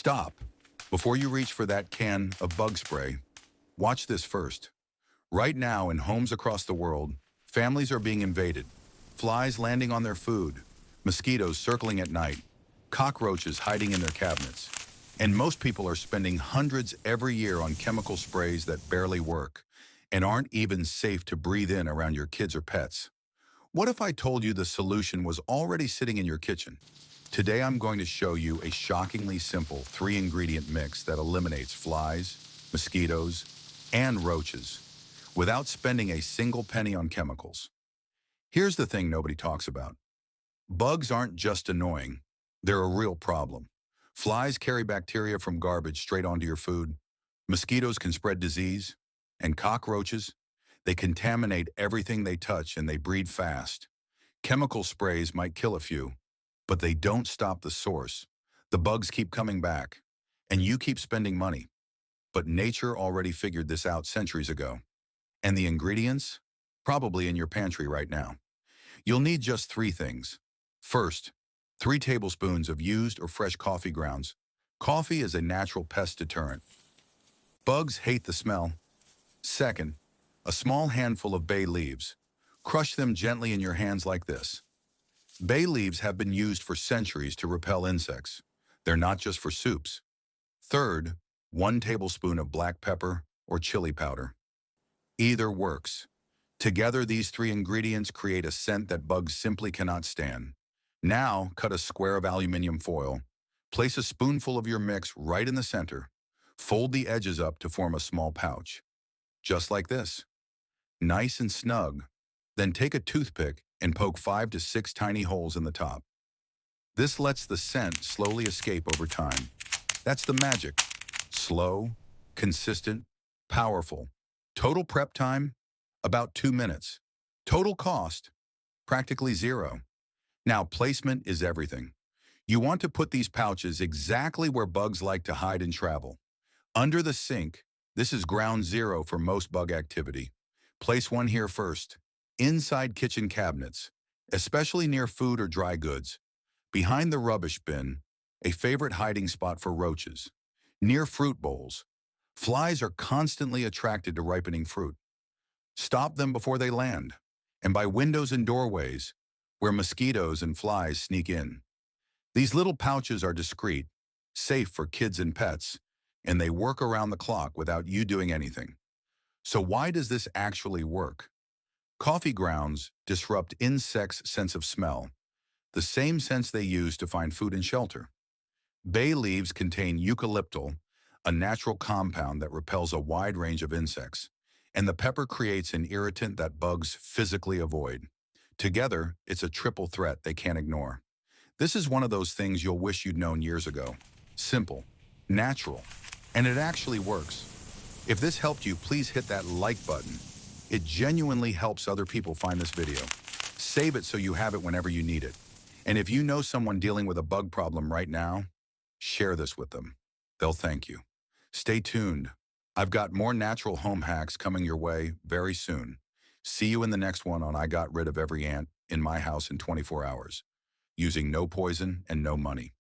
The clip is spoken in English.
Stop. Before you reach for that can of bug spray, watch this first. Right now, in homes across the world, families are being invaded. Flies landing on their food, mosquitoes circling at night, cockroaches hiding in their cabinets. And most people are spending hundreds every year on chemical sprays that barely work and aren't even safe to breathe in around your kids or pets. What if I told you the solution was already sitting in your kitchen? Today I'm going to show you a shockingly simple 3-ingredient mix that eliminates flies, mosquitoes, and roaches without spending a single penny on chemicals. Here's the thing nobody talks about. Bugs aren't just annoying, they're a real problem. Flies carry bacteria from garbage straight onto your food. Mosquitoes can spread disease. And cockroaches, they contaminate everything they touch and they breed fast. Chemical sprays might kill a few, but they don't stop the source. The bugs keep coming back, and you keep spending money. But nature already figured this out centuries ago. And the ingredients? Probably in your pantry right now. You'll need just 3 things. First, 3 tablespoons of used or fresh coffee grounds. Coffee is a natural pest deterrent. Bugs hate the smell. Second, a small handful of bay leaves. Crush them gently in your hands like this. Bay leaves have been used for centuries to repel insects. They're not just for soups. Third, 1 tablespoon of black pepper or chili powder. Either works. Together, these 3 ingredients create a scent that bugs simply cannot stand. Now, cut a square of aluminum foil. Place a spoonful of your mix right in the center. Fold the edges up to form a small pouch. Just like this. Nice and snug. Then take a toothpick and poke 5 to 6 tiny holes in the top. This lets the scent slowly escape over time. That's the magic. Slow, consistent, powerful. Total prep time? About 2 minutes. Total cost? Practically zero. Now, placement is everything. You want to put these pouches exactly where bugs like to hide and travel. Under the sink, this is ground zero for most bug activity. Place one here first. Inside kitchen cabinets, especially near food or dry goods. Behind the rubbish bin, a favorite hiding spot for roaches. Near fruit bowls. Flies are constantly attracted to ripening fruit. Stop them before they land. And by windows and doorways, where mosquitoes and flies sneak in. These little pouches are discreet, safe for kids and pets, and they work around the clock without you doing anything. So why does this actually work? Coffee grounds disrupt insects' sense of smell, the same sense they use to find food and shelter. Bay leaves contain eucalyptal, a natural compound that repels a wide range of insects, and the pepper creates an irritant that bugs physically avoid. Together, it's a triple threat they can't ignore. This is one of those things you'll wish you'd known years ago. Simple, natural, and it actually works. If this helped you, please hit that like button. It genuinely helps other people find this video. Save it so you have it whenever you need it. And if you know someone dealing with a bug problem right now, share this with them. They'll thank you. Stay tuned. I've got more natural home hacks coming your way very soon. See you in the next one on I got rid of every ant in my house in 24 hours, using no poison and no money.